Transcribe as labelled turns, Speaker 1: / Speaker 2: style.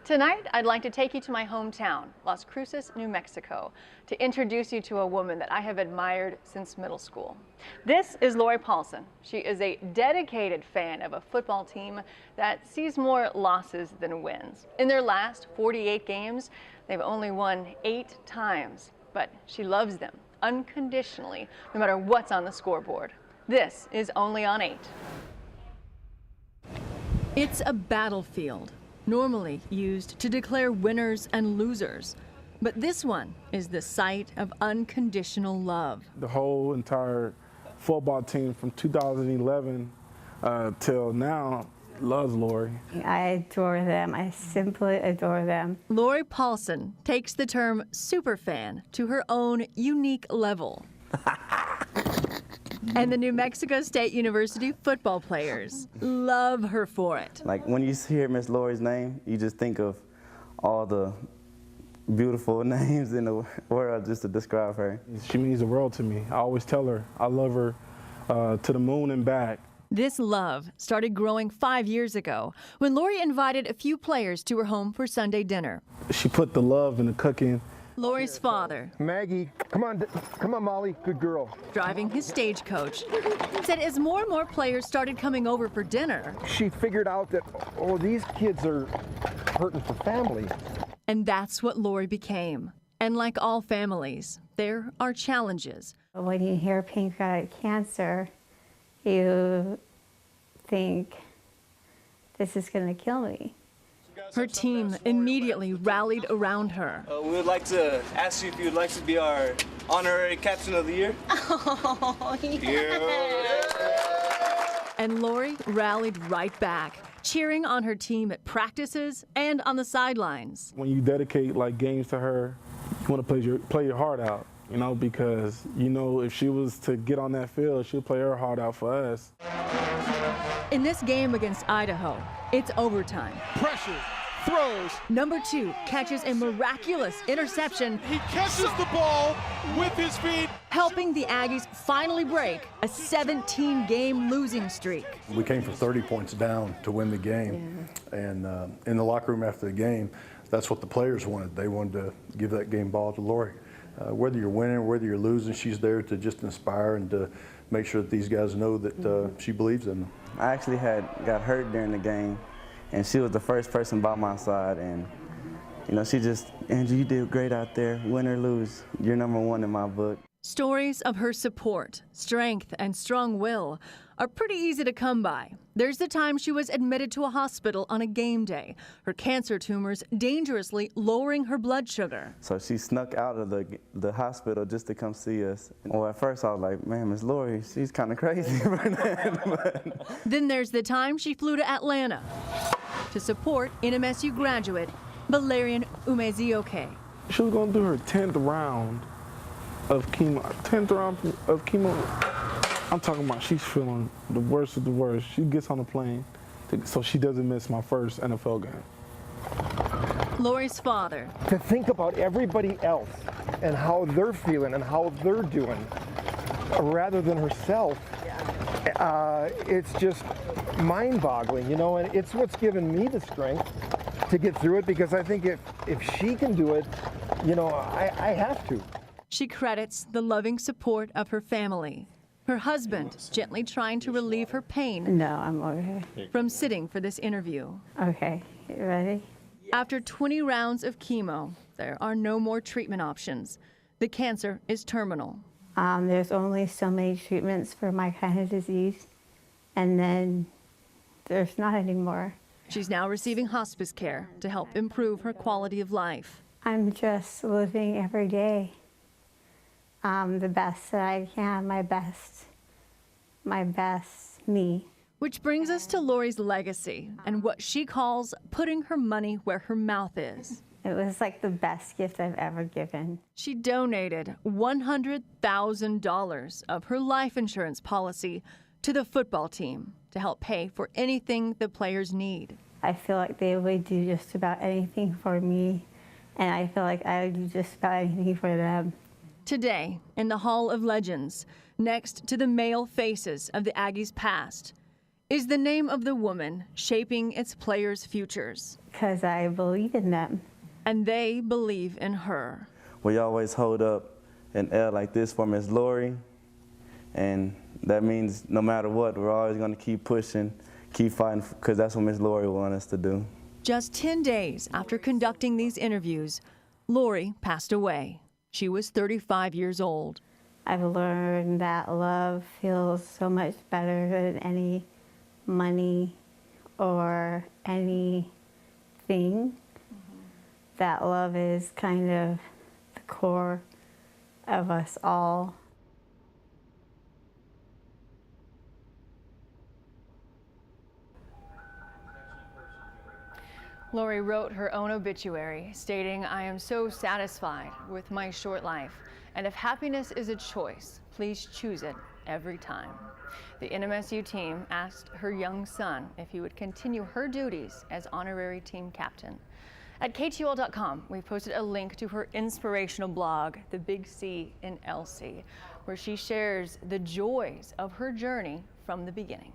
Speaker 1: Tonight, I'd like to take you to my hometown, Las Cruces, New Mexico, to introduce you to a woman that I have admired since middle school. This is Lori Paulson. She is a dedicated fan of a football team that sees more losses than wins. In their last 48 games, they've only won 8 times, but she loves them unconditionally, no matter what's on the scoreboard. This is Only on 8. It's a battlefield, normally used to declare winners and losers. But this one is the site of unconditional love.
Speaker 2: The whole entire football team from 2011 till now loves Lori.
Speaker 3: I adore them. I simply adore them.
Speaker 1: Lori Paulson takes the term superfan to her own unique level. And the New Mexico State University football players love her for it.
Speaker 4: Like when you hear Miss Lori's name, you just think of all the beautiful names in the world just to describe her.
Speaker 2: She means the world to me. I always tell her I love her to the moon and back.
Speaker 1: This love started growing 5 years ago when Lori invited a few players to her home for Sunday dinner.
Speaker 2: She put the love in the cooking.
Speaker 1: Lori's father,
Speaker 5: Maggie, come on, Molly, good girl.
Speaker 1: driving his stagecoach, said as more and more players started coming over for dinner,
Speaker 5: She figured out that, oh, these kids are hurting for family.
Speaker 1: and that's what Lori became. And like all families, there are challenges.
Speaker 3: When you hear pancreatic cancer, you think, this is going to kill me.
Speaker 1: Her team immediately rallied around her.
Speaker 6: We would like to ask you if you would like to be our honorary captain of the year.
Speaker 3: Oh,
Speaker 1: And Lori rallied right back, cheering on her team at practices and on the sidelines.
Speaker 2: When you dedicate like games to her, you want to play your heart out, you know, because you know if she was to get on that field, she'll play her heart out for us.
Speaker 1: In this game against Idaho, it's overtime.
Speaker 7: Pressure, throws.
Speaker 1: Number 2 catches a miraculous interception,
Speaker 7: He catches the ball with his feet.
Speaker 1: helping the Aggies finally break a 17-game losing streak.
Speaker 8: We came from 30 points down to win the game. And in the locker room after the game, that's what the players wanted. They wanted to give that game ball to Lori. Whether you're winning or whether you're losing, she's there to just inspire and to make sure that these guys know that she believes in them.
Speaker 4: I actually got hurt during the game, and she was the first person by my side, and you know, she just, Andrew, you did great out there, win or lose, you're number 1 in my book.
Speaker 1: Stories of her support, strength, and strong will are pretty easy to come by. There's the time she was admitted to a hospital on a game day, her cancer tumors dangerously lowering her blood sugar.
Speaker 4: So she snuck out of the hospital just to come see us. Well, at first I was like, man, Miss Lori, she's kind of crazy.
Speaker 1: Then there's the time she flew to Atlanta to support NMSU graduate Valerian Umezioke.
Speaker 2: She was going through her 10th round of chemo. 10th round of chemo. I'm talking about she's feeling the worst of the worst. She gets on the plane so she doesn't miss my first NFL game.
Speaker 1: Lori's father,
Speaker 5: To think about everybody else and how they're feeling and how they're doing, rather than herself, it's just mind-boggling, you know, and it's what's given me the strength to get through it, because I think if she can do it, you know, I have to.
Speaker 1: she credits the loving support of her family. Her husband gently trying to relieve her pain
Speaker 3: No, I'm okay.
Speaker 1: from sitting for this interview.
Speaker 3: Okay, you ready?
Speaker 1: After 20 rounds of chemo, there are no more treatment options. The cancer is terminal.
Speaker 3: There's only so many treatments for my kind of disease, and then there's not anymore.
Speaker 1: She's now receiving hospice care to help improve her quality of life.
Speaker 3: I'm just living every day the best that I can, my best me.
Speaker 1: Which brings us to Lori's legacy and what she calls putting her money where her mouth is.
Speaker 3: It was like the best gift I've ever given.
Speaker 1: She donated $100,000 of her life insurance policy to the football team to help pay for anything the players need.
Speaker 3: I feel like they would do just about anything for me, and I feel like I would do just about anything for them.
Speaker 1: Today, in the Hall of Legends, next to the male faces of the Aggies' past, is the name of the woman shaping its players' futures.
Speaker 3: Because I believe in them.
Speaker 1: And they believe in her.
Speaker 4: We always hold up an L like this for Miss Lori, and that means no matter what, we're always going to keep pushing, keep fighting, because that's what Miss Lori wants us to do.
Speaker 1: Just 10 days after conducting these interviews, Lori passed away. She was 35 years old.
Speaker 3: I've learned that love feels so much better than any money or anything. That love is kind of the core of us all.
Speaker 1: Lori wrote her own obituary, stating, "I am so satisfied with my short life, and if happiness is a choice, please choose it every time." The NMSU team asked her young son if he would continue her duties as honorary team captain. At KTUL.com, we posted a link to her inspirational blog, The Big C in Elsie, where she shares the joys of her journey from the beginning.